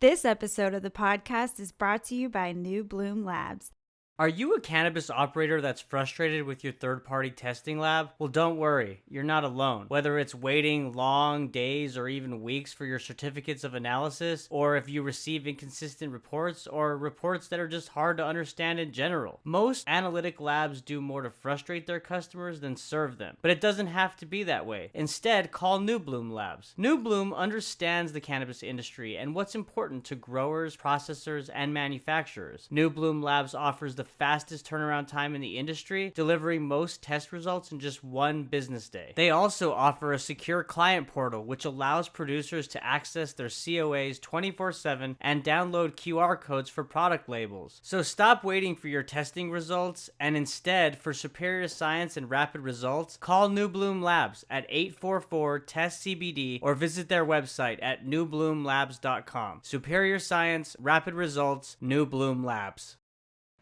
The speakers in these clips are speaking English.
This episode of the podcast is brought to you by New Bloom Labs. Are you a cannabis operator that's frustrated with your third-party testing lab? Well, don't worry, you're not alone. Whether it's waiting long days or even weeks for your certificates of analysis, or if you receive inconsistent reports, or reports that are just hard to understand in general. Most analytic labs do more to frustrate their customers than serve them, but it doesn't have to be that way. Instead, call New Bloom Labs. New Bloom understands the cannabis industry and what's important to growers, processors, and manufacturers. New Bloom Labs offers the fastest turnaround time in the industry, delivering most test results in just one business day. They also offer a secure client portal, which allows producers to access their COAs 24/7 and download QR codes for product labels. So stop waiting for your testing results, and instead, for superior science and rapid results, call New Bloom Labs at 844-TEST-CBD or visit their website at newbloomlabs.com. Superior science, rapid results, New Bloom Labs.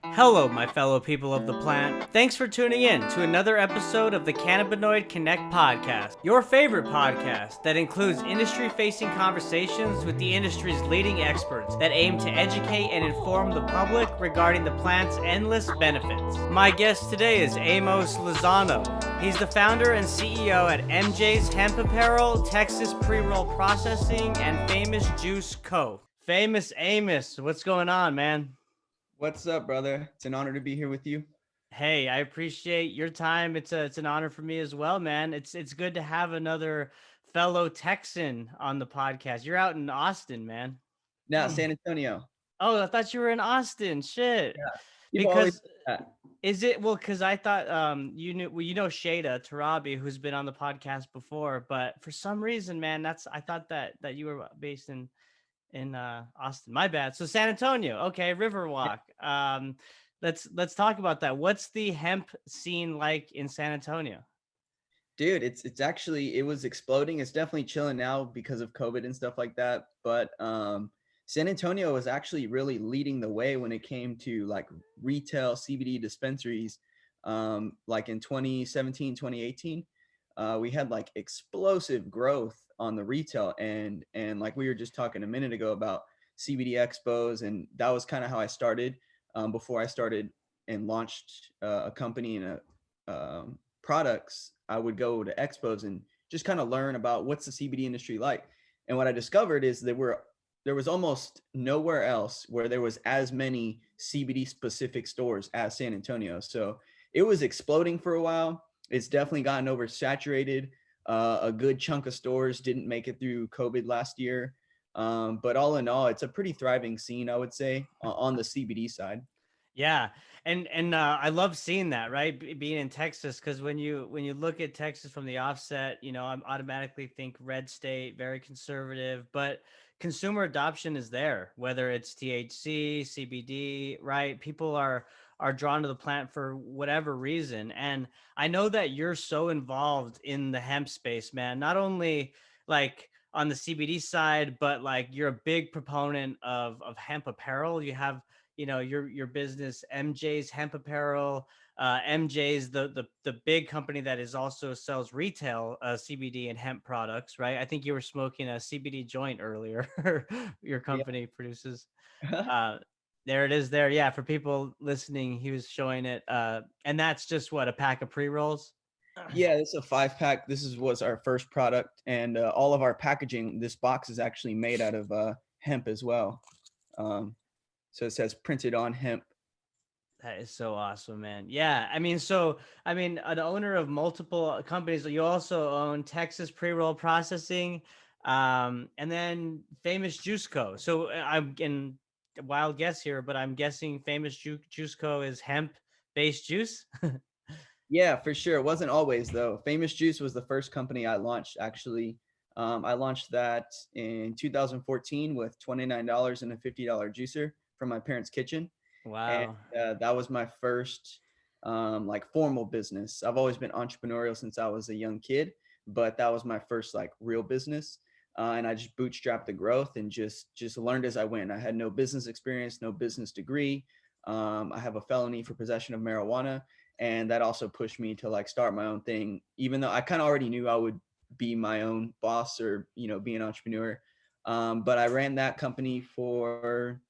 Hello, my fellow people of the plant. Thanks for tuning in to another episode of the Cannabinoid Connect podcast, your favorite podcast that includes industry-facing conversations with the industry's leading experts that aim to educate and inform the public regarding the plant's endless benefits. My guest today is Amos Lozano. He's the founder and CEO at Emjayze Hemp Apparel, Texas Preroll Processing, and Famous Juice Co. Famous Amos, what's going on, man? What's up, brother? It's an honor to be here with you. Hey, I appreciate your time. It's an honor for me as well, man. It's good to have another fellow Texan on the podcast. You're out in Austin, man. Now, San Antonio. Oh, I thought you were in Austin. Shit. Yeah. Because is it because I thought you knew Shada Tarabi, who's been on the podcast before, but for some reason, man, I thought that you were based in Austin. My bad. So San Antonio. Okay, Riverwalk. Let's talk about that. What's the hemp scene like in San Antonio? Dude, it's actually, it was exploding. It's definitely chilling now because of COVID and stuff like that. But San Antonio was actually really leading the way when it came to like retail CBD dispensaries. Like in 2017, 2018, we had like explosive growth on the retail and like we were just talking a minute ago about CBD expos, and that was kind of how I started before I started and launched a company and products. I would go to expos and just kind of learn about what's the CBD industry like. And what I discovered is there was almost nowhere else where there was as many CBD specific stores as San Antonio. So it was exploding for a while. It's definitely gotten oversaturated. A good chunk of stores didn't make it through COVID last year. But all in all, it's a pretty thriving scene, I would say, on the CBD side. Yeah. And I love seeing that, right? Being in Texas, because when you look at Texas from the offset, I automatically think red state, very conservative, but consumer adoption is there, whether it's THC, CBD, right? People are drawn to the plant for whatever reason. And I know that you're so involved in the hemp space, man. Not only like on the CBD side, but like you're a big proponent of hemp apparel. You have your business, Emjayze Hemp Apparel, Emjayze, the big company that is also sells retail CBD and hemp products, right? I think you were smoking a CBD joint earlier. Your company produces. There it is there. Yeah, for people listening, he was showing it. And that's just what, a pack of pre-rolls? Yeah, this is a 5-pack. Was our first product, and all of our packaging, this box is actually made out of hemp as well. So it says printed on hemp. That is so awesome, man. Yeah. An owner of multiple companies. You also own Texas Preroll Processing, and then Famous Juice Co. So I'm in a wild guess here, but I'm guessing Famous Juice Co. is hemp-based juice. Yeah, for sure. It wasn't always, though. Famous Juice was the first company I launched, actually. I launched that in 2014 with $29 and a $50 juicer from my parents' kitchen. Wow. And that was my first like formal business. I've always been entrepreneurial since I was a young kid, but that was my first like real business. And I just bootstrapped the growth and just learned as I went. I had no business experience, no business degree. I have a felony for possession of marijuana, and that also pushed me to like start my own thing, even though I kind of already knew I would be my own boss or be an entrepreneur. But I ran that company for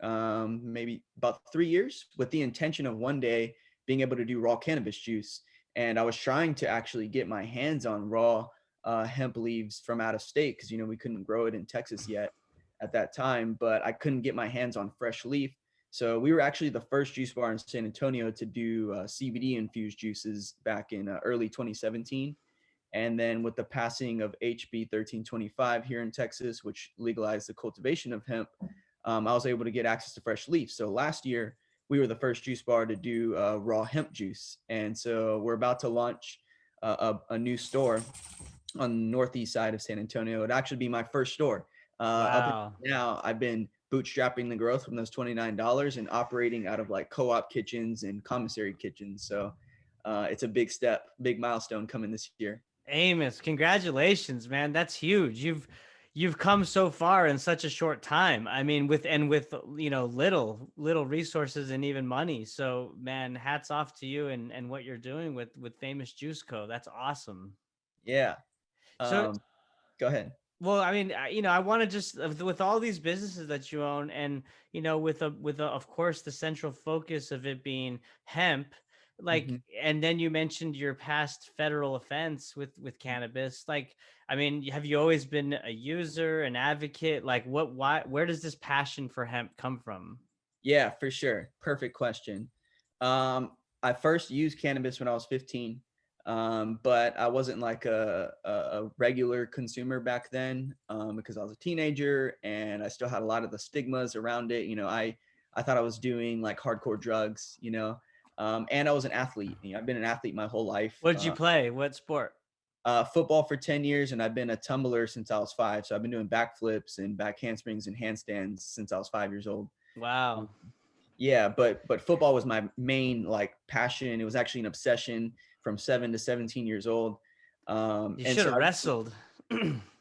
maybe about 3 years with the intention of one day being able to do raw cannabis juice. And I was trying to actually get my hands on raw hemp leaves from out of state because, we couldn't grow it in Texas yet at that time, but I couldn't get my hands on fresh leaf. So we were actually the first juice bar in San Antonio to do CBD infused juices back in early 2017. And then with the passing of HB 1325 here in Texas, which legalized the cultivation of hemp, I was able to get access to fresh leaf. So last year, we were the first juice bar to do raw hemp juice. And so we're about to launch a new store on the northeast side of San Antonio. It'd actually be my first store. Up Wow. until now, I've been bootstrapping the growth from those $29 and operating out of like co-op kitchens and commissary kitchens. So it's a big step, big milestone coming this year. Amos, congratulations, man. That's huge. You've come so far in such a short time. I mean, with little resources and even money. So, man, hats off to you and what you're doing with Famous Juice Co. That's awesome. Yeah. So, Go ahead. well, I mean, I want to just with all these businesses that you own, and with of course the central focus of it being hemp, like, Mhm. and then you mentioned your past federal offense with cannabis. Like, I mean, have you always been a user, an advocate? Like, where does this passion for hemp come from? Yeah, for sure. Perfect question. I first used cannabis when I was 15, but I wasn't like a regular consumer back then because I was a teenager and I still had a lot of the stigmas around it. I thought I was doing like hardcore drugs, and I was an athlete. I've been an athlete my whole life. What did you play? What sport? Football for 10 years, and I've been a tumbler since I was 5. So I've been doing backflips and back handsprings and handstands since I was 5 years old. Wow, Yeah, but football was my main like passion. It was actually an obsession from 7 to 17 years old. you And should so have wrestled.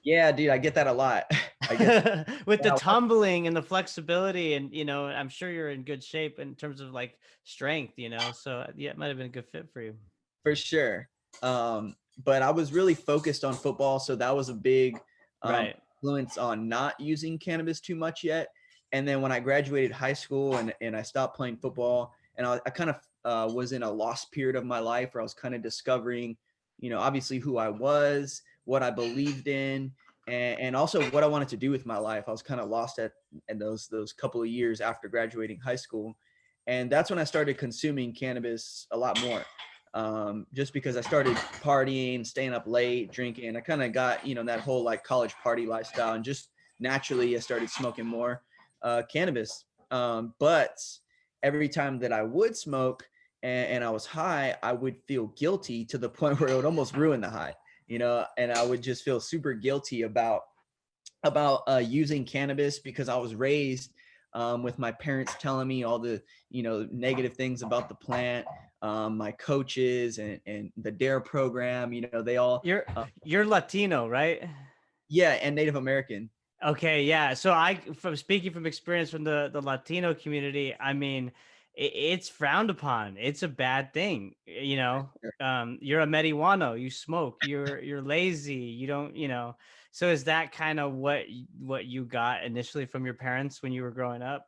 yeah, dude, I get that a lot. I get With the that a lot tumbling and the flexibility, and I'm sure you're in good shape in terms of like strength, so yeah, it might have been a good fit for you. for sure. But I was really focused on football, so that was a big Right. influence on not using cannabis too much yet. And then when I graduated high school and I stopped playing football, and I kind of was in a lost period of my life where I was kind of discovering, obviously who I was, what I believed in, and also what I wanted to do with my life. I was kind of lost at those couple of years after graduating high school, and that's when I started consuming cannabis a lot more. Just because I started partying, staying up late, drinking. I kind of got, that whole like college party lifestyle, and just naturally I started smoking more cannabis. But every time that I would smoke and I was high, I would feel guilty to the point where it would almost ruin the high, and I would just feel super guilty about using cannabis because I was raised with my parents telling me all the negative things about the plant. My coaches and the Dare program, they all You're uh, you're Latino, right? yeah, and Native American. Okay, yeah. So from speaking from experience from the Latino community, I mean, it's frowned upon. It's a bad thing. You're a marijuano. You smoke. You're lazy. You don't. So is that kind of what you got initially from your parents when you were growing up?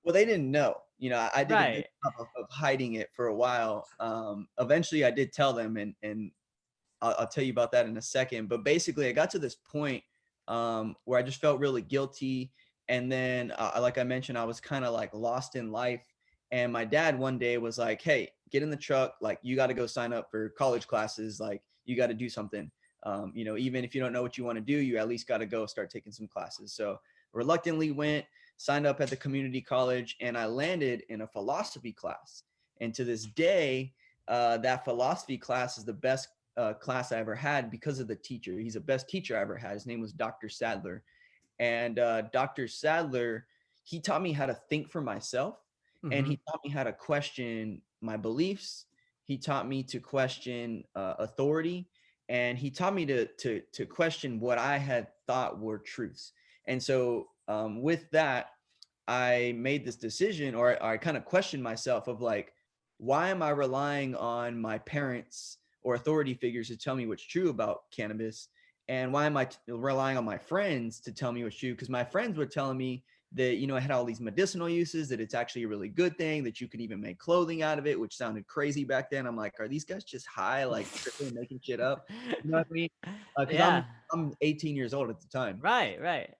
Well, they didn't know. I did a good Right. job of hiding it for a while. Eventually, I did tell them, and I'll tell you about that in a second. But basically, I got to this point where I just felt really guilty. And then, like I mentioned, I was kind of like lost in life. And my dad one day was like, "Hey, get in the truck. Like, you got to go sign up for college classes. Like, you got to do something. Even if you don't know what you want to do, you at least got to go start taking some classes." So reluctantly went, signed up at the community college, and I landed in a philosophy class. And to this day, that philosophy class is the best class I ever had because of the teacher. He's the best teacher I ever had. His name was Dr. Sadler. And Dr. Sadler, he taught me how to think for myself, and Hmm. he taught me how to question my beliefs. He taught me to question authority, and he taught me to question what I had thought were truths. And so with that, I made this decision, or I kind of questioned myself of like, why am I relying on my parents or authority figures to tell me what's true about cannabis? And why am I relying on my friends to tell me what's true? Because my friends were telling me that, you know, it had all these medicinal uses, that it's actually a really good thing, that you can even make clothing out of it, which sounded crazy back then. I'm like, are these guys just high, like tripping, making shit up? You know what I mean? Because Yeah. I'm 18 years old at the time. Right. Right.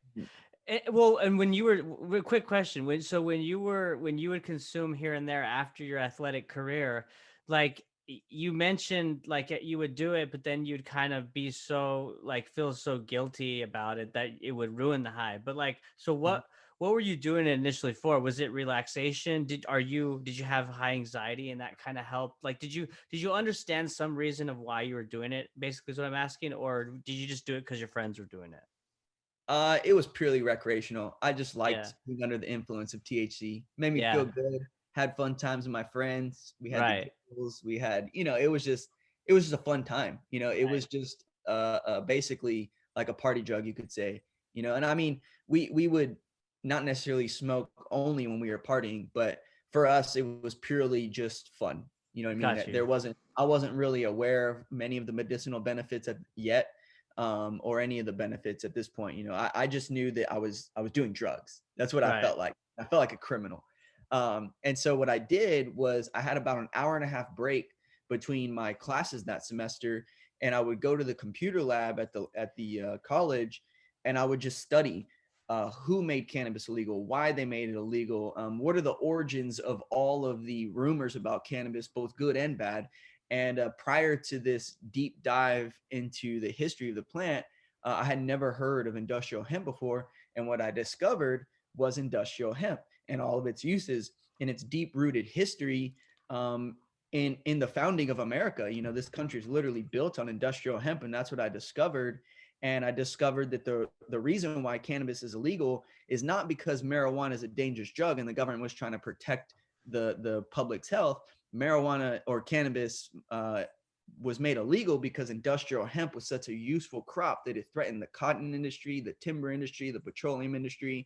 Well, and when you were, quick question, when you would consume here and there after your athletic career, like you mentioned, like you would do it, but then you'd kind of be so like feel so guilty about it that it would ruin the high. But like, so what were you doing it initially for? Was it relaxation? Did you have high anxiety and that kind of helped? Like, did you understand some reason of why you were doing it? Basically, is what I'm asking, or did you just do it because your friends were doing it? It was purely recreational. I just Yeah. liked being under the influence of THC. Made me feel Yeah. good. Had fun times with my friends. We had the Right. giggles. We had, you know, it was just a fun time. You know, it Right. was just basically like a party drug, you could say. You know, and I mean, we would not necessarily smoke only when we were partying, but for us, it was purely just fun. You know what I mean? Got That you. I wasn't really aware of many of the medicinal benefits yet, or any of the benefits at this point. You know, I just knew that I was doing drugs. That's what I Right. felt like. I felt like a criminal. And so what I did was I had about an hour and a half break between my classes that semester, and I would go to the computer lab at the college, and I would just study who made cannabis illegal, why they made it illegal, what are the origins of all of the rumors about cannabis, both good and bad. And prior to this deep dive into the history of the plant, I had never heard of industrial hemp before. And what I discovered was industrial hemp and all of its uses and its deep rooted history, in the founding of America. You know, this country is literally built on industrial hemp, and that's what I discovered. And I discovered that the reason why cannabis is illegal is not because marijuana is a dangerous drug and the government was trying to protect the public's health. Marijuana or cannabis was made illegal because industrial hemp was such a useful crop that it threatened the cotton industry, the timber industry, the petroleum industry,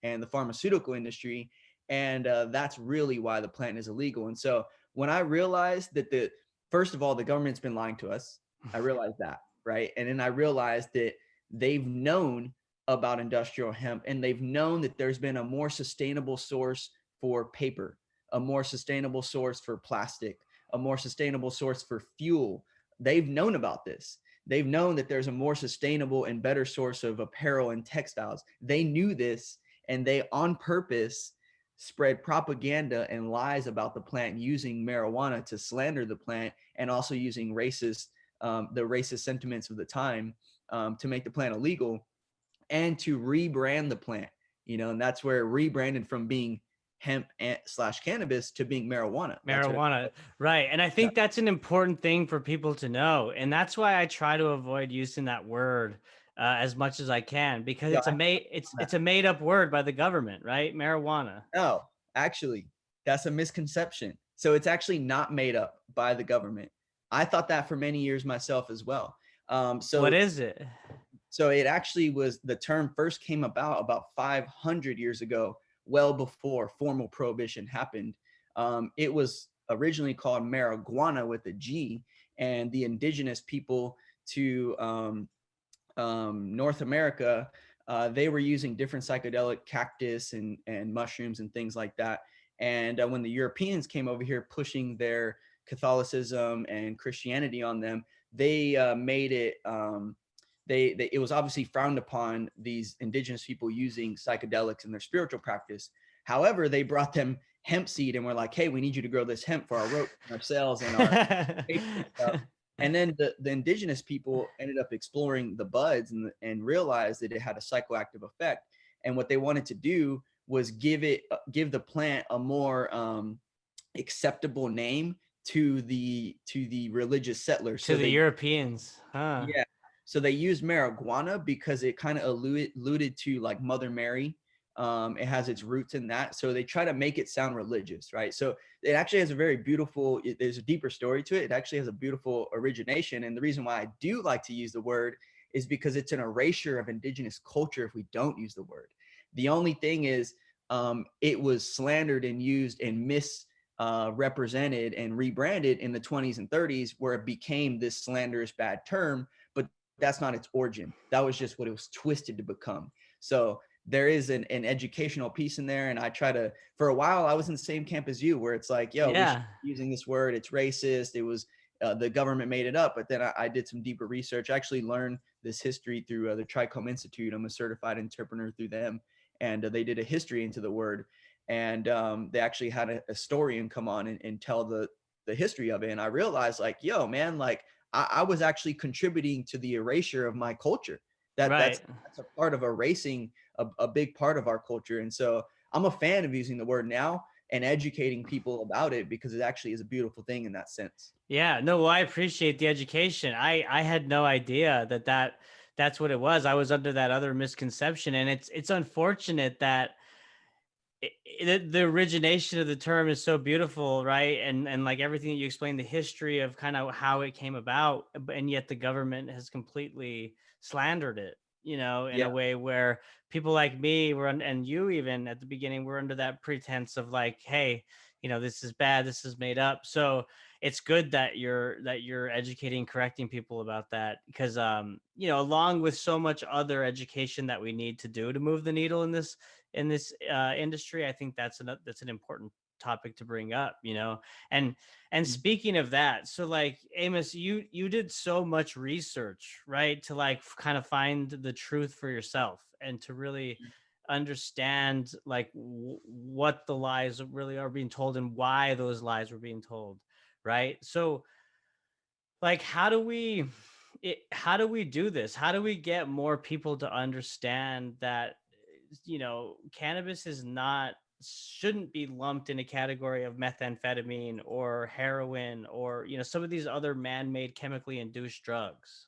and the pharmaceutical industry. And that's really why the plant is illegal. And so when I realized that first of all, the government's been lying to us, I realized that, right? And then I realized that they've known about industrial hemp, and they've known that there's been a more sustainable source for paper, a more sustainable source for plastic, a more sustainable source for fuel. They've known about this. They've known that there's a more sustainable and better source of apparel and textiles. They knew this, and they on purpose spread propaganda and lies about the plant, using marijuana to slander the plant, and also using the racist sentiments of the time, to make the plant illegal and to rebrand the plant. You know, and that's where it rebranded from being hemp slash cannabis to being marijuana. That's what Marijuana. Right. And I yeah. think that's an important thing for people to know. And that's why I try to avoid using that word as much as I can, because Yeah, it's a made up word by the government, right? Marijuana. no, actually, that's a misconception. So it's actually not made up by the government. I thought that for many years myself as well. Um, What so is it? So it actually was, the term first came about 500 years ago, well before formal prohibition happened. It was originally called marijuana with a G, and the indigenous people to North America, they were using different psychedelic cactus and mushrooms and things like that. And when the Europeans came over here pushing their Catholicism and Christianity on them, they made it. It was obviously frowned upon, these indigenous people using psychedelics in their spiritual practice. However, they brought them hemp seed and were like, "Hey, we need you to grow this hemp for our rope, our sales, and our paper and stuff." And then the indigenous people ended up exploring the buds and realized that it had a psychoactive effect. And what they wanted to do was give the plant a more acceptable name to the religious settlers. To So the they Europeans, huh? yeah. So they used marijuana because it kind of alluded to like Mother Mary. It has its roots in that. So they try to make it sound religious, right? So it actually has a very beautiful, there's a deeper story to it. It actually has a beautiful origination. And the reason why I do like to use the word is because it's an erasure of indigenous culture if we don't use the word. The only thing is, it was slandered and used and represented and rebranded in the 20s and 30s, where it became this slanderous bad term. But that's not its origin. That was just what it was twisted to become. So there is an educational piece in there. And I try to, for a while, I was in the same camp as you, where it's like, yo, we should Yeah. be using this word. It's racist. It was, the government made it up. But then I did some deeper research. I actually learned this history through the Trichome Institute. I'm a certified interpreter through them. And they did a history into the word. And they actually had a historian come on and tell the history of it. And I realized, like, yo, man, like, I was actually contributing to the erasure of my culture. That's Right. a part of erasing a big part of our culture. And so I'm a fan of using the word now and educating people about it, because it actually is a beautiful thing in that sense. Yeah, no, well, I appreciate the education. I had no idea that's what it was. I was under that other misconception, and it's unfortunate that the origination of the term is so beautiful, right? And like everything that you explained, the history of kind of how it came about, and yet the government has completely slandered it, in Yeah. a way where people like me and you even at the beginning were under that pretense of like, hey, this is bad, this is made up. So it's good that you're educating, correcting people about that, because along with so much other education that we need to do to move the needle in this industry, I think that's an important topic to bring up, and Mhm. speaking of that, so like Amos, you did so much research, right, to like kind of find the truth for yourself and to really understand like what the lies really are being told and why those lies were being told, right? So like how do we do this? How do we get more people to understand that cannabis is not shouldn't be lumped in a category of methamphetamine or heroin or some of these other man-made chemically induced drugs?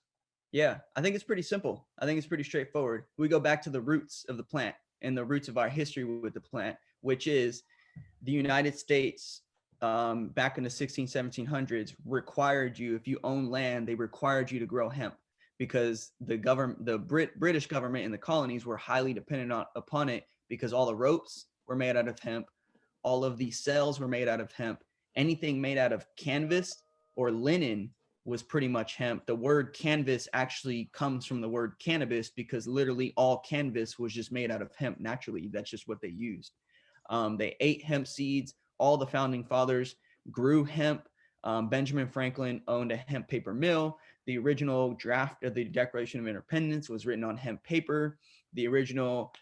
Yeah, I think it's pretty simple. I think it's pretty straightforward. We go back to the roots of the plant and the roots of our history with the plant, which is the United States, back in the 1700s, required you, if you own land, they required you to grow hemp, because the government, the British government in the colonies were highly dependent upon it, because all the ropes were made out of hemp, all of the cells were made out of hemp. Anything made out of canvas or linen was pretty much hemp. The word canvas actually comes from the word cannabis, because literally all canvas was just made out of hemp naturally. That's just what they used. They ate hemp seeds. All the founding fathers grew hemp. Benjamin Franklin owned a hemp paper mill. The original draft of the Declaration of Independence was written on hemp paper. The original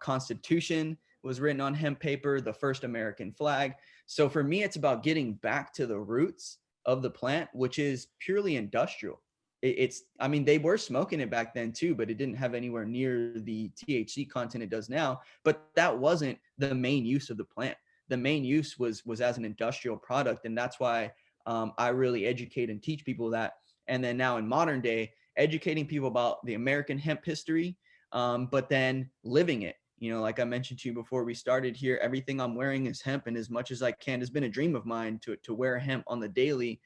Constitution was written on hemp paper, the first American flag. So for me, it's about getting back to the roots of the plant, which is purely industrial. I mean, they were smoking it back then too, but it didn't have anywhere near the THC content it does now. But that wasn't the main use of the plant. The main use was as an industrial product, and that's why I really educate and teach people that. And then now in modern day, educating people about the American hemp history, but then living it. Like I mentioned to you before we started here, everything I'm wearing is hemp, and as much as I can, it's been a dream of mine to wear hemp on the daily,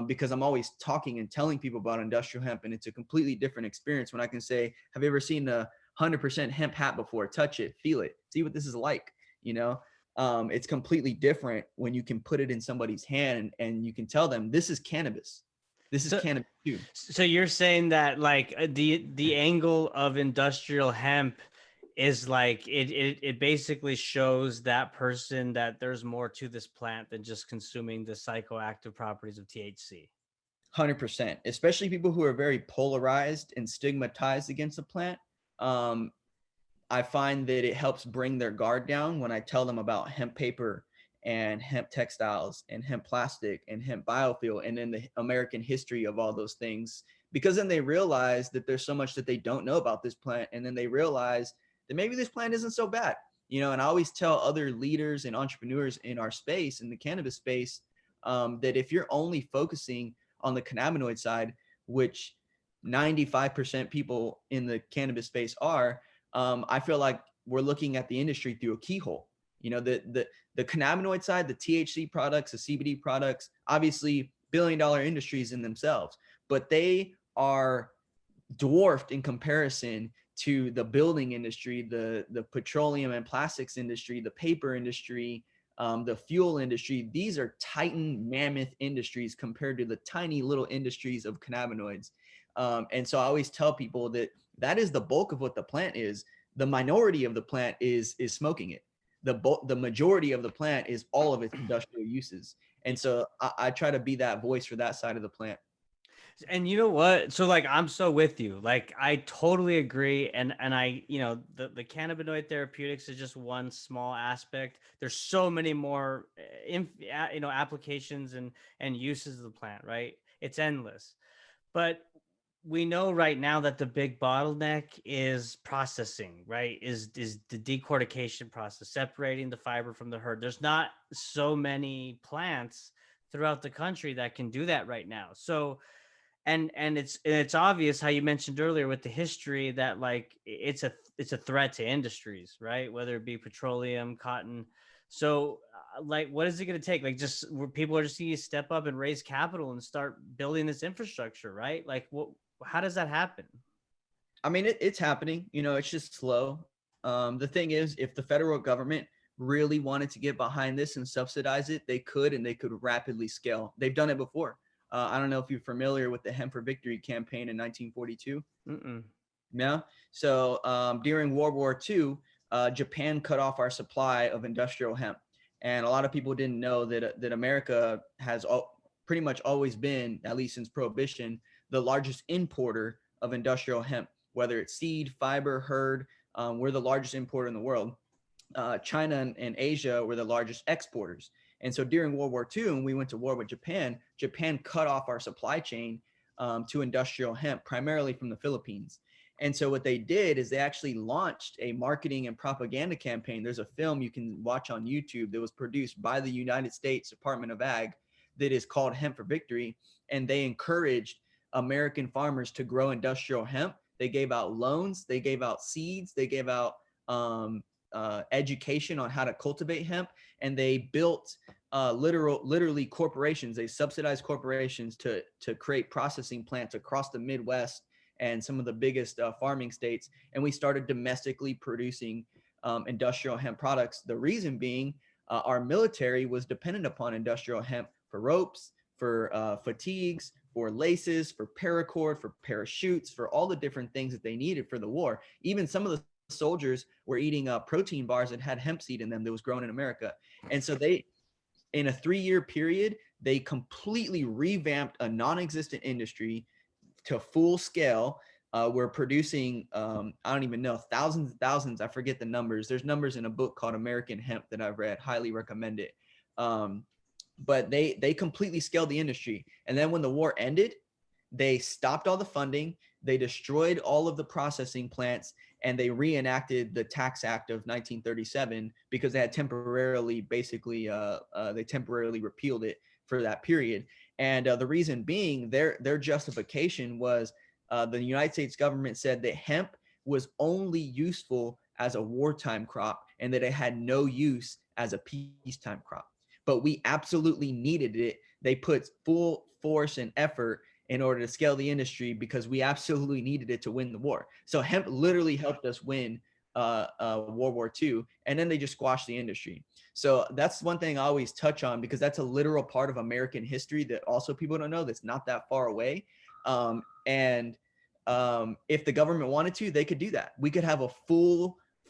because I'm always talking and telling people about industrial hemp, and it's a completely different experience when I can say, have you ever seen a 100% hemp hat before? Touch it, feel it, see what this is like. It's completely different when you can put it in somebody's hand and you can tell them this is cannabis. This is So cannabis too. so you're saying that like the angle of industrial hemp is like it basically shows that person that there's more to this plant than just consuming the psychoactive properties of THC. 100%, especially people who are very polarized and stigmatized against the plant. Um, I find that it helps bring their guard down when I tell them about hemp paper and hemp textiles and hemp plastic and hemp biofuel, and then the American history of all those things. Because then they realize that there's so much that they don't know about this plant. And then they realize that maybe this plant isn't so bad. And I always tell other leaders and entrepreneurs in our space, in the cannabis space, that if you're only focusing on the cannabinoid side, which 95% people in the cannabis space are, I feel like we're looking at the industry through a keyhole. The cannabinoid side, the THC products, the CBD products, obviously billion-dollar industries in themselves, but they are dwarfed in comparison to the building industry, the petroleum and plastics industry, the paper industry, the fuel industry. These are titan mammoth industries compared to the tiny little industries of cannabinoids. And so I always tell people that that is the bulk of what the plant is. The minority of the plant is smoking it. The majority of the plant is all of its industrial uses. And so I try to be that voice for that side of the plant. And you know what? So like I'm so with you. Like I totally agree. And I, the cannabinoid therapeutics is just one small aspect. There's so many more applications and uses of the plant, right? It's endless. But we know right now that the big bottleneck is processing, right? Is the decortication process, separating the fiber from the herd. There's not so many plants throughout the country that can do that right now. So and it's obvious how you mentioned earlier with the history that like it's a threat to industries, right? Whether it be petroleum, cotton. So like what is it going to take? Like just where people are just going to step up and raise capital and start building this infrastructure, right? Like what, how does that happen? I mean, it's happening. It's just slow. The thing is, if the federal government really wanted to get behind this and subsidize it, they could, and they could rapidly scale. They've done it before. I don't know if you're familiar with the Hemp for Victory campaign in 1942. Mm-mm. Yeah. So during World War II, Japan cut off our supply of industrial hemp, and a lot of people didn't know that America has pretty much always been, at least since Prohibition, the largest importer of industrial hemp. Whether it's seed, fiber, herd, we're the largest importer in the world. China and Asia were the largest exporters. And so during World War II, when we went to war with Japan, Japan cut off our supply chain to industrial hemp, primarily from the Philippines. And so what they did is they actually launched a marketing and propaganda campaign. There's a film you can watch on YouTube that was produced by the United States Department of Ag that is called Hemp for Victory. And they encouraged American farmers to grow industrial hemp. They gave out loans, they gave out seeds, they gave out education on how to cultivate hemp, and they built literally corporations. They subsidized corporations to create processing plants across the Midwest and some of the biggest farming states. And we started domestically producing industrial hemp products. The reason being, our military was dependent upon industrial hemp for ropes, for fatigues, for laces, for paracord, for parachutes, for all the different things that they needed for the war. Even some of the soldiers were eating protein bars that had hemp seed in them that was grown in America. And so they, in a 3-year period, they completely revamped a non-existent industry to full scale. We're producing, I don't even know, thousands and thousands. I forget the numbers. There's numbers in a book called American Hemp that I've read. Highly recommend it. But they completely scaled the industry. And then when the war ended, they stopped all the funding. They destroyed all of the processing plants, and they reenacted the Tax Act of 1937 because they had temporarily, basically, they temporarily repealed it for that period. And the reason being, their justification was the United States government said that hemp was only useful as a wartime crop and that it had no use as a peacetime crop. But we absolutely needed it. They put full force and effort in order to scale the industry because we absolutely needed it to win the war. So hemp literally helped us win World War II, and then they just squashed the industry. So that's one thing I always touch on because that's a literal part of American history that also people don't know that's not that far away. And if the government wanted to, they could do that. We could have a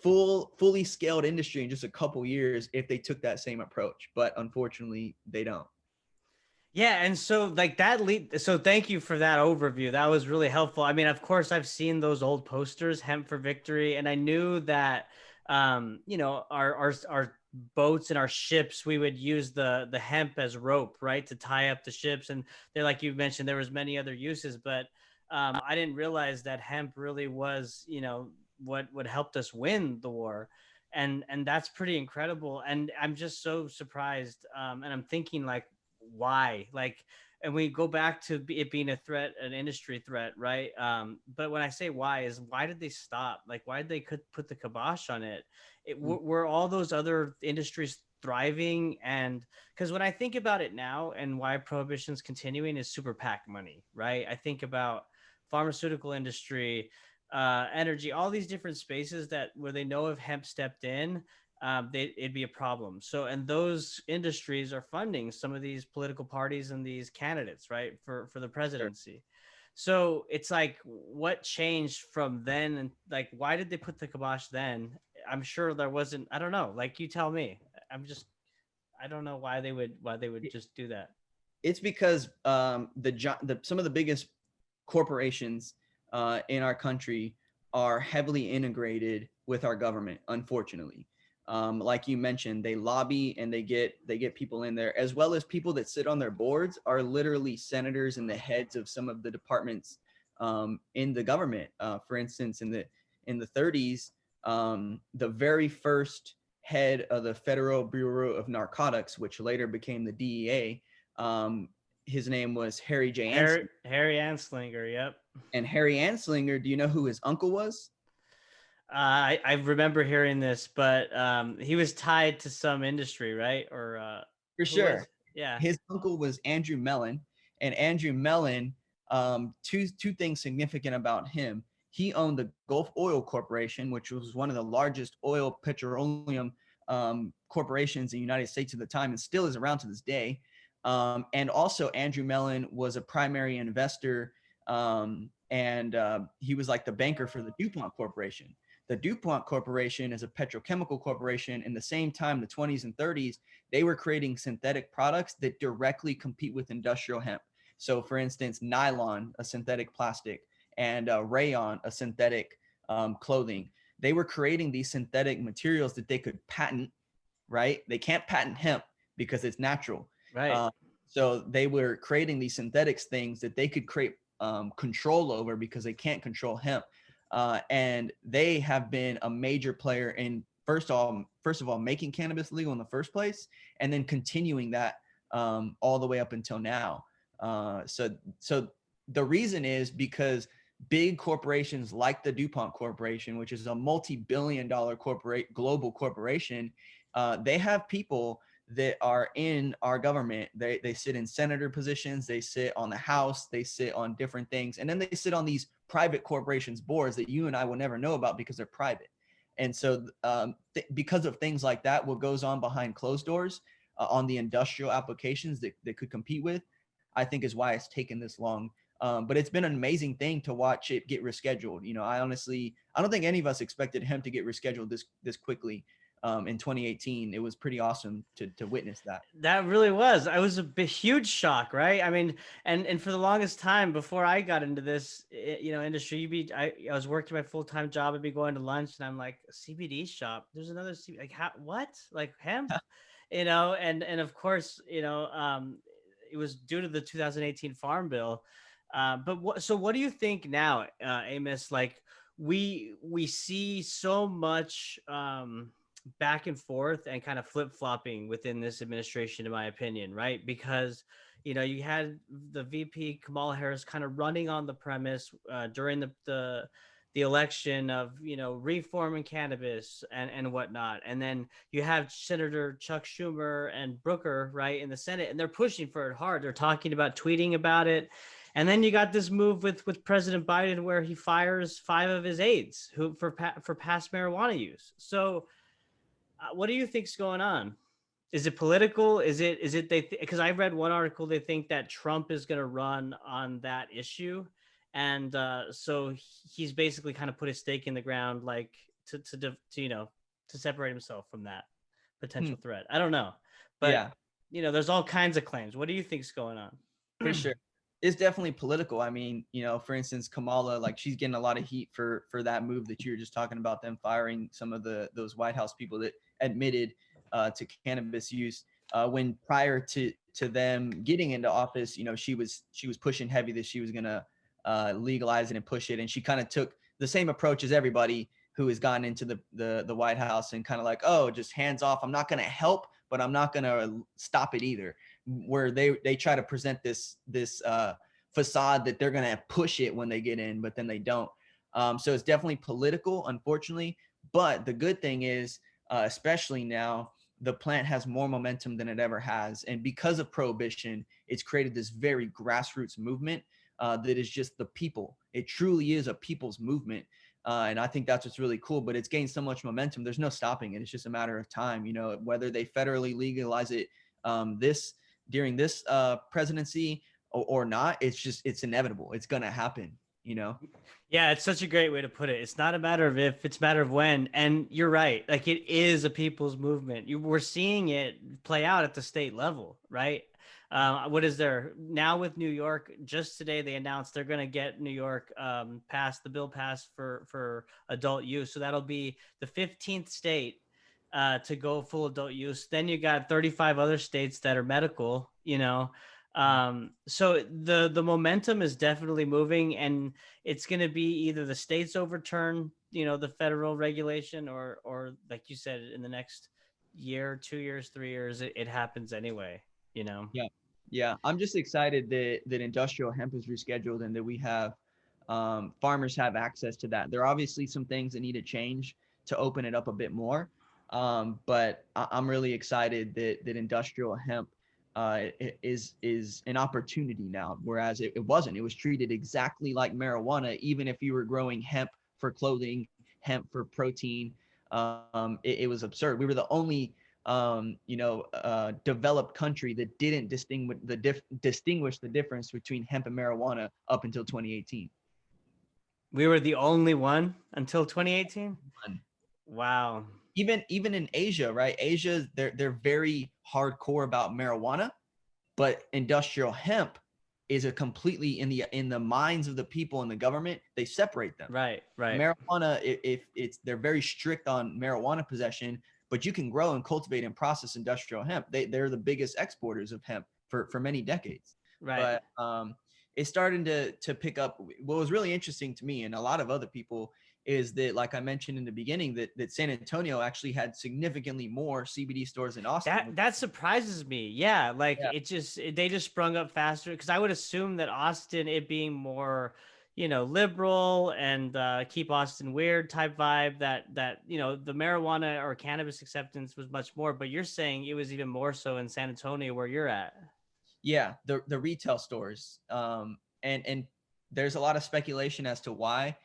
fully scaled industry in just a couple years if they took that same approach. But unfortunately, they don't. Yeah, and so like that lead. So thank you for that overview. That was really helpful. I mean, of course, I've seen those old posters, "Hemp for Victory," and I knew that, our boats and our ships, we would use the hemp as rope, right, to tie up the ships. And they're like you mentioned, there was many other uses, but I didn't realize that hemp really was, what helped us win the war. And that's pretty incredible. And I'm just so surprised. And I'm thinking like why, like, and we go back to it being a threat, an industry threat, right? But when I say why, is why did they stop? Like, why did they put the kibosh on it? Were all those other industries thriving? And because when I think about it now and why prohibition's continuing is super PAC money, right? I think about pharmaceutical industry, energy, all these different spaces that where they know if hemp stepped in, it'd be a problem. So, and those industries are funding some of these political parties and these candidates, right, for the presidency. So it's like, what changed from then? And like, why did they put the kibosh then? I'm sure there wasn't, I don't know. Like, you tell me. I'm just, I don't know why they would It- just do that. It's because some of the biggest corporations in our country are heavily integrated with our government. Unfortunately, like you mentioned, they lobby and they get people in there, as well as people that sit on their boards are literally senators and the heads of some of the departments in the government. For instance, in the 30s, the very first head of the Federal Bureau of Narcotics, which later became the DEA, his name was Harry J. Anslinger. Harry Anslinger, yep. And Harry Anslinger, do you know who his uncle was? I remember hearing this, but he was tied to some industry, right? Or For who was? sure. Yeah. His uncle was Andrew Mellon, and Andrew Mellon, two things significant about him. He owned the Gulf Oil Corporation, which was one of the largest oil petroleum corporations in the United States at the time, and still is around to this day. And also, Andrew Mellon was a primary investor, and he was like the banker for the DuPont Corporation. The DuPont Corporation is a petrochemical corporation. In the same time, the 20s and 30s, they were creating synthetic products that directly compete with industrial hemp. So, for instance, nylon, a synthetic plastic, and rayon, a synthetic clothing. They were creating these synthetic materials that they could patent, right? They can't patent hemp because it's natural. Right. Um, so they were creating these synthetics things that they could create control over because they can't control hemp. And they have been a major player in first of all, making cannabis legal in the first place, and then continuing that all the way up until now. So the reason is because big corporations like the DuPont Corporation, which is a multi-billion-dollar global corporation, they have people that are in our government. They sit in senator positions, they sit on the House, they sit on different things, and then they sit on these private corporations boards that you and I will never know about because they're private. And so because of things like that, what goes on behind closed doors on the industrial applications that could compete with, I think is why it's taken this long. But it's been an amazing thing to watch it get rescheduled. I don't think any of us expected him to get rescheduled this quickly. In 2018, it was pretty awesome to witness that. That really was. I was huge shock, right? I mean, and for the longest time before I got into this, industry, I was working my full time job. I'd be going to lunch, and I'm like, CBD shop. There's another CBD. Like, how? What? Like hemp? And of course, it was due to the 2018 Farm Bill. So what do you think now, Amos? Like, we see so much back and forth and kind of flip-flopping within this administration, in my opinion, right? Because you had the VP Kamala Harris kind of running on the premise during the election of reform in cannabis and whatnot, and then you have Senator Chuck Schumer and Brooker, right, in the Senate, and they're pushing for it hard. They're talking about, tweeting about it. And then you got this move with President Biden where he fires 5 of his aides who for past marijuana use. So what do you think's going on? Is it political? Is it they? Because I read one article, they think that Trump is going to run on that issue, and so he's basically kind of put his stake in the ground, like to separate himself from that Hmm. potential threat. I don't know, but Yeah, there's all kinds of claims. What do you think's going on? for sure. It's definitely political. I mean, for instance, Kamala, like she's getting a lot of heat for that move that you were just talking about, them firing some of those White House people that admitted to cannabis use. When prior to them getting into office, she was pushing heavy that she was gonna legalize it and push it, and she kind of took the same approach as everybody who has gotten into the White House, and kind of like, oh, just hands off. I'm not gonna help, but I'm not gonna stop it either. Where they try to present this facade that they're gonna push it when they get in, but then they don't. So it's definitely political, unfortunately. But the good thing is, especially now, the plant has more momentum than it ever has, and because of prohibition, it's created this very grassroots movement that is just the people. It truly is a people's movement. And I think that's what's really cool, but it's gained so much momentum. There's no stopping it. It's just a matter of time, whether they federally legalize it during this presidency, or not. It's inevitable. It's gonna happen. Yeah, it's such a great way to put it. It's not a matter of if, it's a matter of when. And you're right. Like, it is a people's movement. We're seeing it play out at the state level, right? What is there now with New York? Just today, they announced they're going to get New York passed, the bill passed for adult use. So that'll be the 15th state to go full adult use. Then you got 35 other states that are medical, so the momentum is definitely moving, and it's going to be either the states overturn, the federal regulation, or like you said, in the next year, 2 years, 3 years, it happens anyway. Yeah. I'm just excited that industrial hemp is rescheduled and that we have farmers have access to that. There are obviously some things that need to change to open it up a bit more, but I'm really excited that industrial hemp is an opportunity now, whereas it wasn't. It was treated exactly like marijuana, even if you were growing hemp for clothing, hemp for protein. It was absurd. We were the only developed country that didn't distinguish the difference between hemp and marijuana up until 2018. We were the only one until 2018. Wow. Even in Asia, right? Asia, they're very hardcore about marijuana, but industrial hemp is a completely in the minds of the people in the government, they separate them. Right. Marijuana, if it's they're very strict on marijuana possession, but you can grow and cultivate and process industrial hemp. They're the biggest exporters of hemp for many decades. Right. But it's starting to pick up. What was really interesting to me and a lot of other people is that, like I mentioned in the beginning, that San Antonio actually had significantly more CBD stores than Austin. That surprises me. Yeah, like Yeah. they just sprung up faster, because I would assume that Austin, it being more, liberal and keep Austin weird type vibe, that the marijuana or cannabis acceptance was much more. But you're saying it was even more so in San Antonio, where you're at. Yeah, the retail stores, and there's a lot of speculation as to why.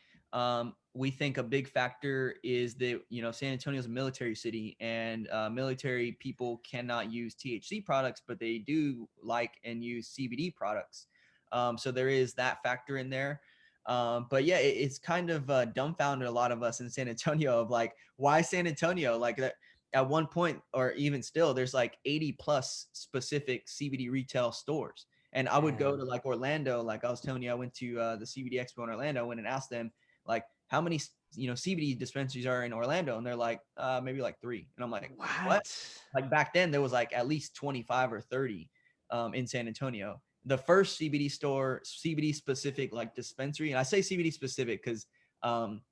We think a big factor is that San Antonio is a military city, and military people cannot use THC products, but they do like and use CBD products. So there is that factor in there. But yeah, it's kind of dumbfounded a lot of us in San Antonio of like, why San Antonio? Like that. At one point, or even still, there's like 80 plus specific CBD retail stores. And I would go to like Orlando, like I was telling you, I went to the CBD Expo in Orlando. I went and asked them like, how many CBD dispensaries are in Orlando, and they're like maybe like 3. And I'm like, what? Like back then there was like at least 25 or 30 in San Antonio. The first CBD store, CBD specific like dispensary, and I say CBD specific because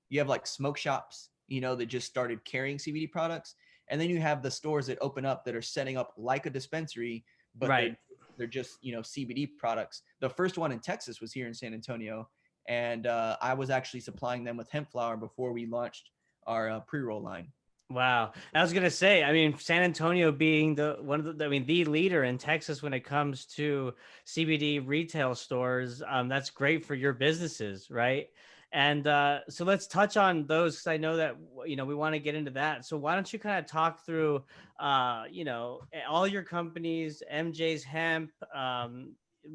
you have like smoke shops that just started carrying CBD products. And then you have the stores that open up that are setting up like a dispensary, but they're just CBD products. The first one in Texas was here in San Antonio, and I was actually supplying them with hemp flower before we launched our pre-roll line. Wow. I was going to say, I mean, San Antonio being the leader in Texas when it comes to CBD retail stores, that's great for your businesses, right? And so let's touch on those, because I know that, we want to get into that. So why don't you kind of talk through, all your companies, Emjayze Hemp.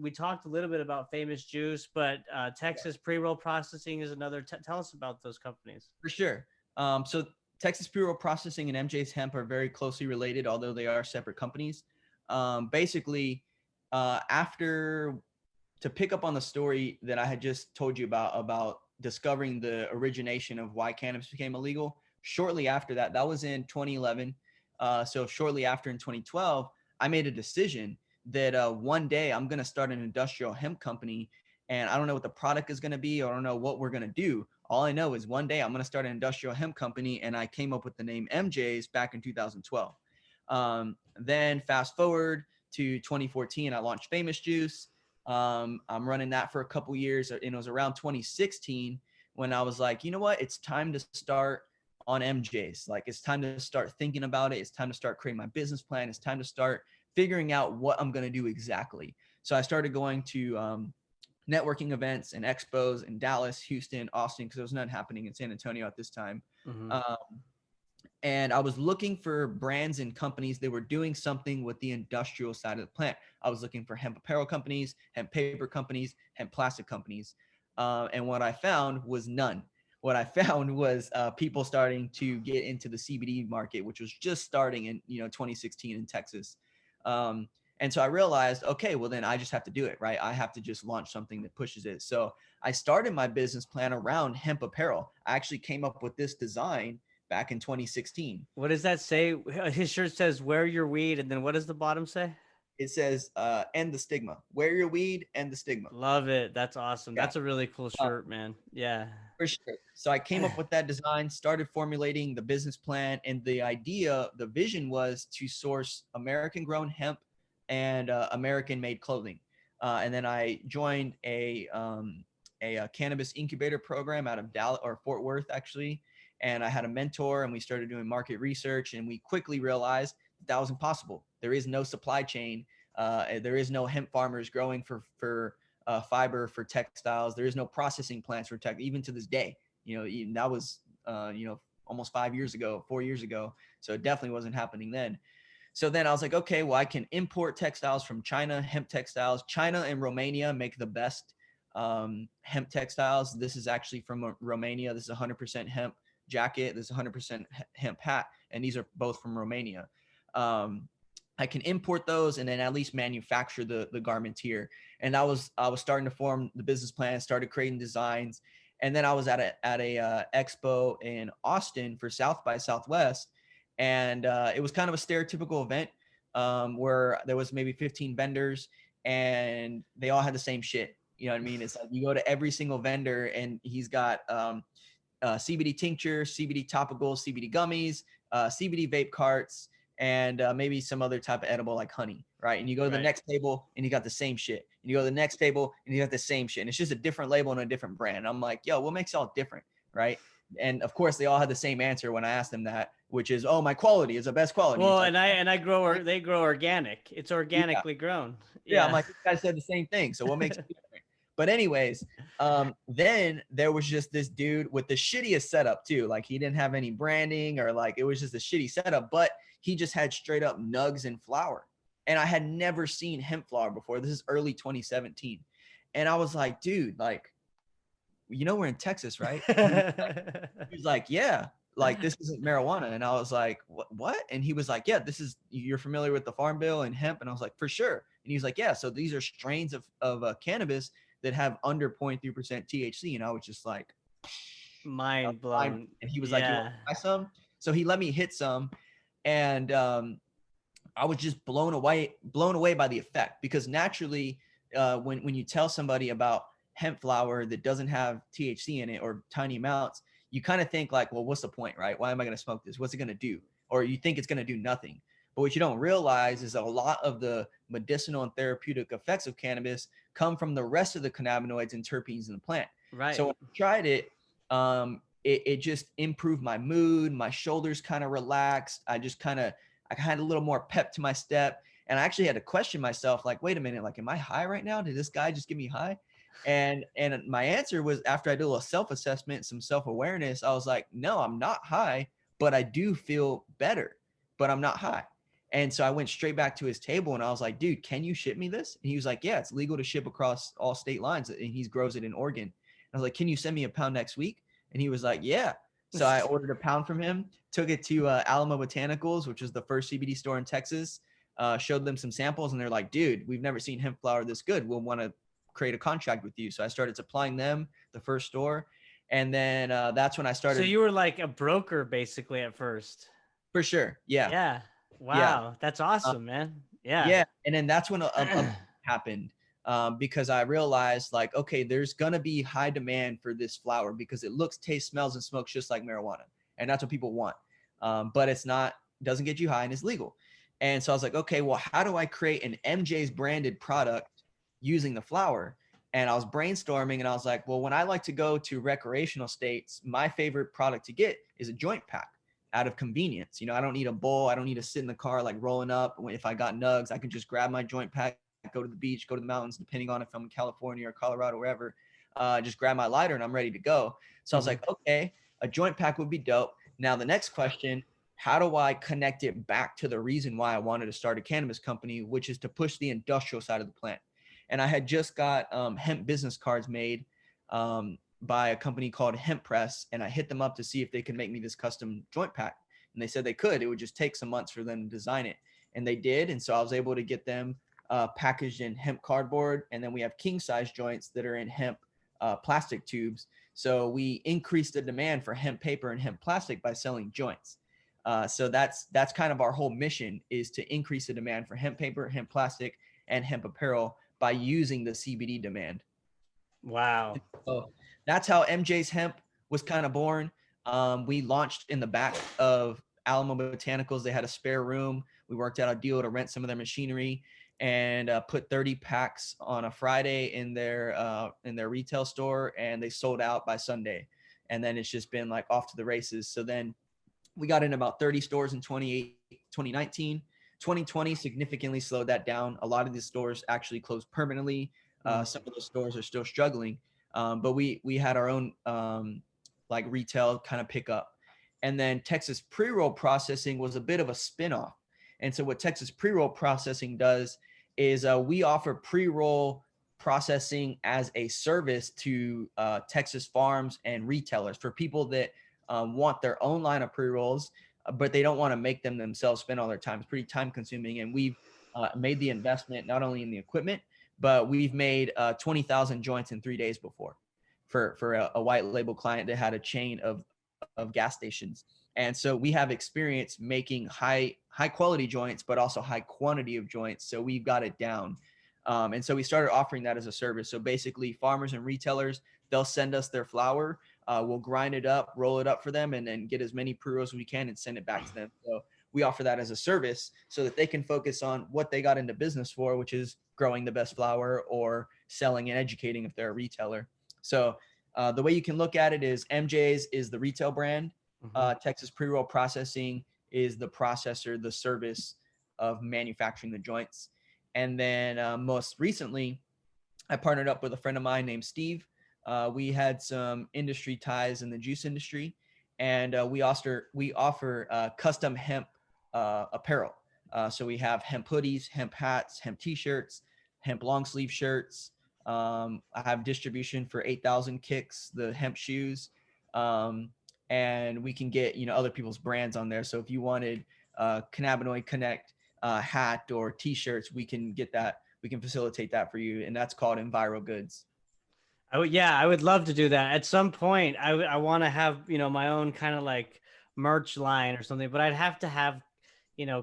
We talked a little bit about Famous Juice, but Texas Preroll Processing is another. Tell us about those companies. For sure. So Texas Preroll Processing and Emjayze Hemp are very closely related, although they are separate companies. Basically, after, to pick up on the story that I had just told you about discovering the origination of why cannabis became illegal, shortly after that was in 2011. So shortly after, in 2012, I made a decision that one day I'm going to start an industrial hemp company, and I don't know what the product is going to be, or I don't know what we're going to do. All I know is one day I'm going to start an industrial hemp company, and I came up with the name Emjayze back in 2012. Then fast forward to 2014, I launched Famous Juice. I'm running that for a couple years, and it was around 2016 when I was like, you know what? It's time to start on Emjayze. Like, it's time to start thinking about it. It's time to start creating my business plan. It's time to start figuring out what I'm going to do exactly. So I started going to networking events and expos in Dallas, Houston, Austin, because there was none happening in San Antonio at this time. Mm-hmm. And I was looking for brands and companies that were doing something with the industrial side of the plant. I was looking for hemp apparel companies, hemp paper companies, hemp plastic companies. And what I found was none. What I found was people starting to get into the CBD market, which was just starting in 2016 in Texas. And so I realized, okay, well then I just have to do it, right? I have to just launch something that pushes it. So I started my business plan around hemp apparel. I actually came up with this design back in 2016. What does that say? His shirt says "Wear your weed," and then what does the bottom say? It says, end the stigma. Wear your weed, end the stigma. Love it. That's awesome. Yeah, That's a really cool shirt, man. Yeah. for sure. So I came up with that design, started formulating the business plan, and the idea, the vision was to source American-grown hemp and American-made clothing. And then I joined a cannabis incubator program out of Dallas or Fort Worth, actually. And I had a mentor, and we started doing market research, and we quickly realized that was impossible. There is no supply chain. There is no hemp farmers growing for fiber for textiles. There is no processing plants for tech, even to this day. Even that was almost 5 years ago, 4 years ago. So it definitely wasn't happening then. So then I was like, okay, well, I can import textiles from China, hemp textiles. China and Romania make the best hemp textiles. This is actually from Romania. This is 100% hemp jacket. This is 100% hemp hat. And these are both from Romania. I can import those and then at least manufacture the garments here. And I was starting to form the business plan, started creating designs. And then I was at a expo in Austin for South by Southwest. And it was kind of a stereotypical event where there was maybe 15 vendors and they all had the same shit. You know what I mean? It's like you go to every single vendor and he's got CBD tincture, CBD topicals, CBD gummies, CBD vape carts, and maybe some other type of edible like honey, right? And you go to the next table and you got the same shit. And you go to the next table and you got the same shit. And it's just a different label and a different brand. And I'm like, yo, what makes y'all different, right? And of course, they all had the same answer when I asked them that, which is, oh, my quality is the best quality. Well, like, they grow organic. It's organically grown. Yeah, I'm like, you guys said the same thing. So what makes it different? But anyways, then there was just this dude with the shittiest setup too. Like he didn't have any branding or like it was just a shitty setup, but he just had straight up nugs and flour. And I had never seen hemp flour before. This is early 2017. And I was like, dude, like, we're in Texas, right? He's like, yeah, like this isn't marijuana. And I was like, what? And he was like, yeah, you're familiar with the Farm Bill and hemp? And I was like, for sure. And he's like, yeah, so these are strains of cannabis that have under 0.3% THC. And I was just like, mind blown. And he was like, you want to buy some? So he let me hit some. And I was just blown away by the effect, because naturally, when you tell somebody about hemp flower that doesn't have THC in it or tiny amounts, you kind of think like, well, what's the point, right? Why am I going to smoke this? What's it going to do? Or you think it's going to do nothing. But what you don't realize is that a lot of the medicinal and therapeutic effects of cannabis come from the rest of the cannabinoids and terpenes in the plant. Right. So when I tried it, it just improved my mood. My shoulders kind of relaxed. I had a little more pep to my step. And I actually had to question myself, like, wait a minute, like, am I high right now? Did this guy just get me high? And my answer was, after I did a little self-assessment, some self-awareness, I was like, no, I'm not high, but I do feel better, but I'm not high. And so I went straight back to his table and I was like, dude, can you ship me this? And he was like, yeah, it's legal to ship across all state lines. And he grows it in Oregon. And I was like, can you send me a pound next week? And he was like, yeah. So I ordered a pound from him, took it to Alamo Botanicals, which is the first CBD store in Texas, showed them some samples, and they're like, dude, we've never seen hemp flower this good. We'll want to create a contract with you. So I started supplying them, the first store. And then that's when I started. So you were like a broker basically at first. For sure. Yeah. Yeah. Wow. Yeah. That's awesome, man. Yeah. Yeah. And then that's when a happened, because I realized, like, okay, there's going to be high demand for this flower because it looks, tastes, smells, and smokes just like marijuana. And that's what people want. But it's not, doesn't get you high, and it's legal. And so I was like, okay, well, how do I create an Emjayze branded product using the flower? And I was brainstorming, and I was like, well, when I like to go to recreational states, my favorite product to get is a joint pack out of convenience. I don't need a bowl. I don't need to sit in the car like rolling up. If I got nugs, I can just grab my joint pack, go to the beach, go to the mountains, depending on if I'm in California or Colorado, wherever, just grab my lighter and I'm ready to go. So I was like, okay, a joint pack would be dope. Now the next question, how do I connect it back to the reason why I wanted to start a cannabis company, which is to push the industrial side of the plant. And I had just got hemp business cards made by a company called Hemp Press, and I hit them up to see if they could make me this custom joint pack. And they said they could. It would just take some months for them to design it, and they did. And so I was able to get them packaged in hemp cardboard, and then we have king size joints that are in hemp plastic tubes. So we increased the demand for hemp paper and hemp plastic by selling joints. So that's kind of our whole mission, is to increase the demand for hemp paper, hemp plastic, and hemp apparel by using the CBD demand. Wow. So that's how Emjayze Hemp was kind of born. We launched in the back of Alamo Botanicals. They had a spare room. We worked out a deal to rent some of their machinery and put 30 packs on a Friday in their retail store, and they sold out by Sunday. And then it's just been like off to the races. So then we got in about 30 stores in 2019. 2020 significantly slowed that down. A lot of these stores actually closed permanently. Some of those stores are still struggling. But we had our own like retail kind of pickup. And then Texas Preroll Processing was a bit of a spinoff. And so what Texas Preroll Processing does is we offer pre-roll processing as a service to Texas farms and retailers for people that want their own line of pre-rolls, but they don't want to make them themselves, spend all their time. It's pretty time consuming. And we've made the investment not only in the equipment, but we've made 20,000 joints in 3 days before for a white label client that had a chain of gas stations. And so we have experience making high quality joints, but also high quantity of joints. So we've got it down. And so we started offering that as a service. So basically farmers and retailers, they'll send us their flower. We'll grind it up, roll it up for them, and then get as many pre-rolls as we can and send it back to them. So we offer that as a service so that they can focus on what they got into business for, which is growing the best flower or selling and educating if they're a retailer. So the way you can look at it is Emjayze is the retail brand. Texas Pre-Roll Processing is the processor, the service of manufacturing the joints. And then most recently, I partnered up with a friend of mine named Steve. We had some industry ties in the juice industry, and we offer custom hemp apparel. So we have hemp hoodies, hemp hats, hemp t-shirts, hemp long sleeve shirts. I have distribution for 8,000 kicks, the hemp shoes, and we can get other people's brands on there. So if you wanted Cannabinoid Connect hat or t-shirts, we can get that. We can facilitate that for you, and that's called Enviro Goods. I would love to do that at some point. I want to have my own kind of like merch line or something, but I'd have to have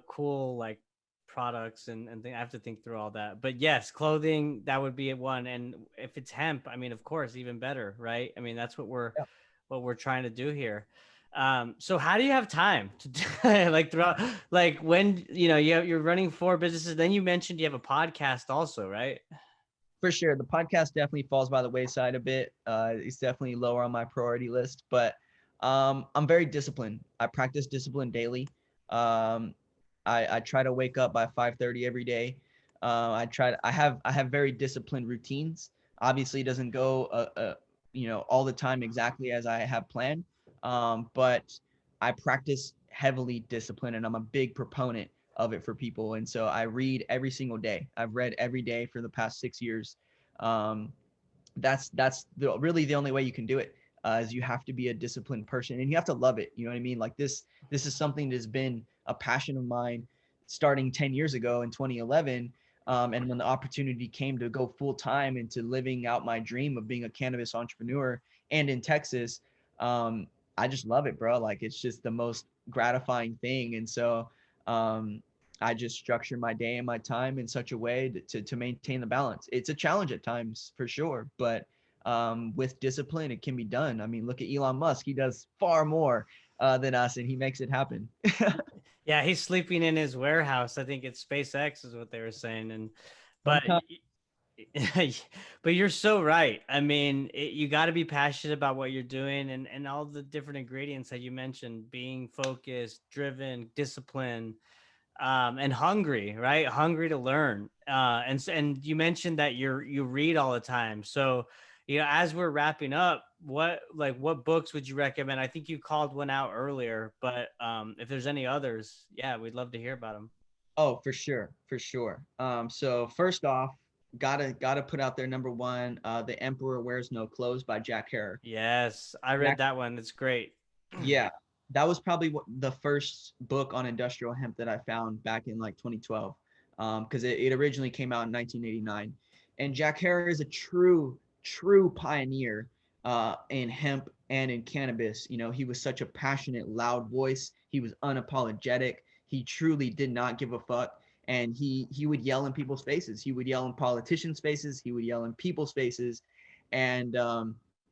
cool like products and I have to think through all that. But yes, clothing, that would be one. And if it's hemp, I mean, of course, even better, right? I mean, that's what we're trying to do here. So how do you have time to do, like throughout, like when you're running 4 businesses, then you mentioned you have a podcast also, right? For sure. The podcast definitely falls by the wayside a bit. It's definitely lower on my priority list, but I'm very disciplined. I practice discipline daily. I try to wake up by 5:30 every day. I have very disciplined routines. Obviously it doesn't go, all the time exactly as I have planned. But I practice heavily discipline, and I'm a big proponent of it for people. And so I read every single day. I've read every day for the past 6 years. That's really the only way you can do it. Is you have to be a disciplined person, and you have to love it. You know what I mean? Like this is something that's been a passion of mine starting 10 years ago in 2011. And when the opportunity came to go full time into living out my dream of being a cannabis entrepreneur and in Texas, I just love it, bro. Like it's just the most gratifying thing. And so I just structure my day and my time in such a way to maintain the balance. It's a challenge at times for sure, but with discipline, it can be done. I mean, look at Elon Musk. He does far more than us, and he makes it happen. Yeah, he's sleeping in his warehouse. I think it's SpaceX is what they were saying. But Sometimes, but you're so right. I mean, you got to be passionate about what you're doing and all the different ingredients that you mentioned, being focused, driven, disciplined, and hungry, right? Hungry to learn. And you mentioned that you read all the time. So As we're wrapping up, what books would you recommend? I think you called one out earlier, but if there's any others, yeah, we'd love to hear about them. Oh, for sure, for sure. So first off, gotta put out there number one, The Emperor Wears No Clothes by Jack Herer. Yes, I read Jack, that one. It's great. yeah, that was probably the first book on industrial hemp that I found back in like 2012, because it originally came out in 1989, and Jack Herer is a true pioneer in hemp and in cannabis. He was such a passionate, loud voice. He was unapologetic. He truly did not give a fuck. And he would yell in people's faces. He would yell in politicians' faces. He would yell in people's faces. And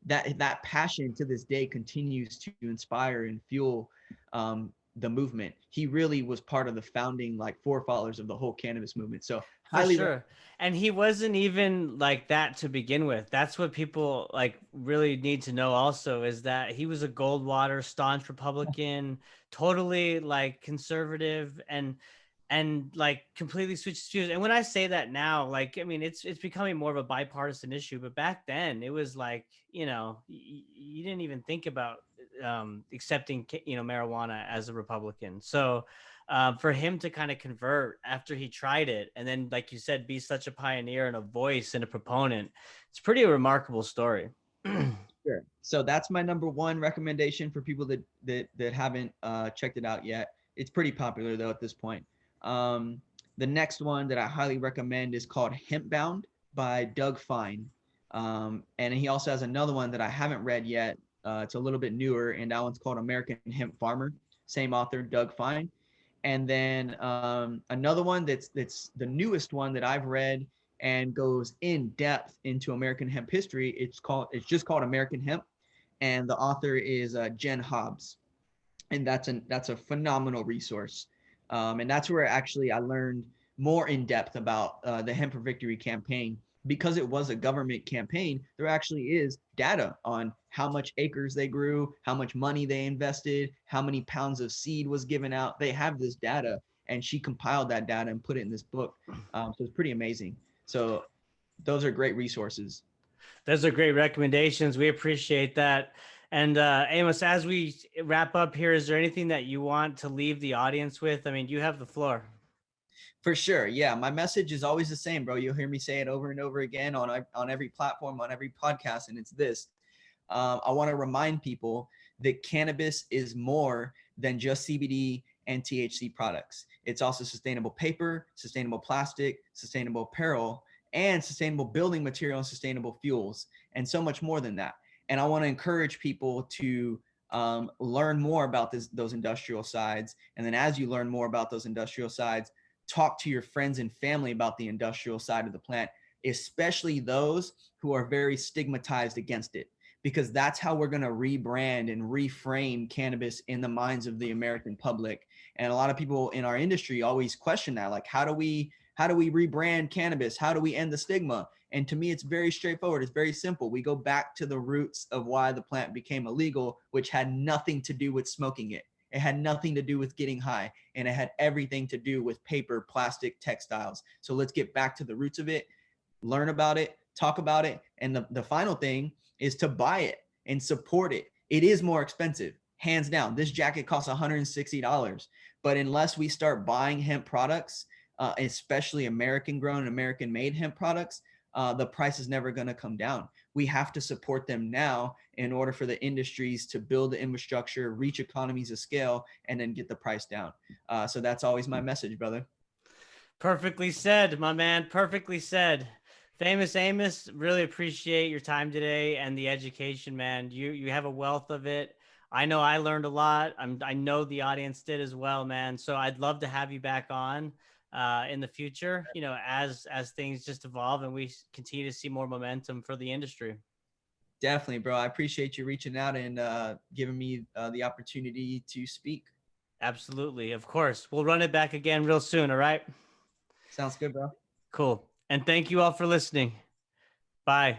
that passion to this day continues to inspire and fuel the movement. He really was part of the founding forefathers of the whole cannabis movement. So For highly sure. And he wasn't even like that to begin with. That's what people really need to know also, is that he was a Goldwater staunch Republican, totally conservative, and completely switched his views. And when I say that now, I mean, it's becoming more of a bipartisan issue, but back then it was you didn't even think about accepting marijuana as a Republican. So for him to kind of convert after he tried it, and then, like you said, be such a pioneer and a voice and a proponent, it's pretty a remarkable story. Sure. So that's my number one recommendation for people that haven't checked it out yet. It's pretty popular though at this point. The next one that I highly recommend is called Hempbound by Doug Fine. And he also has another one that I haven't read yet. It's a little bit newer, and that one's called American Hemp Farmer. Same author, Doug Fine. And then another one that's the newest one that I've read and goes in depth into American hemp history. It's just called American Hemp, and the author is Jen Hobbs, and that's a phenomenal resource. And that's where actually I learned more in depth about the Hemp for Victory campaign. Because it was a government campaign, there actually is data on how much acres they grew, how much money they invested, how many pounds of seed was given out. They have this data, and she compiled that data and put it in this book. So it's pretty amazing. So those are great resources. Those are great recommendations. We appreciate that. And Amos, as we wrap up here, is there anything that you want to leave the audience with? I mean, you have the floor. For sure. Yeah. My message is always the same, bro. You'll hear me say it over and over again on every platform, on every podcast. And it's this. I want to remind people that cannabis is more than just CBD and THC products. It's also sustainable paper, sustainable plastic, sustainable apparel, and sustainable building material and sustainable fuels, and so much more than that. And I want to encourage people to learn more about those industrial sides. And then as you learn more about those industrial sides, talk to your friends and family about the industrial side of the plant, especially those who are very stigmatized against it, because that's how we're going to rebrand and reframe cannabis in the minds of the American public. And a lot of people in our industry always question that, like, how do we rebrand cannabis? How do we end the stigma? And to me, it's very straightforward. It's very simple. We go back to the roots of why the plant became illegal, which had nothing to do with smoking it. It had nothing to do with getting high, and it had everything to do with paper, plastic, textiles. So let's get back to the roots of it, learn about it, talk about it. And the final thing is to buy it and support it. It is more expensive, hands down. This jacket costs $160, but unless we start buying hemp products, especially American grown and American made hemp products, the price is never going to come down. We have to support them now in order for the industries to build the infrastructure, reach economies of scale, and then get the price down. So that's always my message, brother. Perfectly said, my man. Perfectly said. Famous Amos, really appreciate your time today and the education, man. You have a wealth of it. I know I learned a lot. I know the audience did as well, man. So I'd love to have you back on in the future, as things just evolve and we continue to see more momentum for the industry. Definitely, bro. I appreciate you reaching out and giving me the opportunity to speak. Absolutely. Of course. We'll run it back again real soon. All right. Sounds good, bro. Cool. And thank you all for listening. Bye.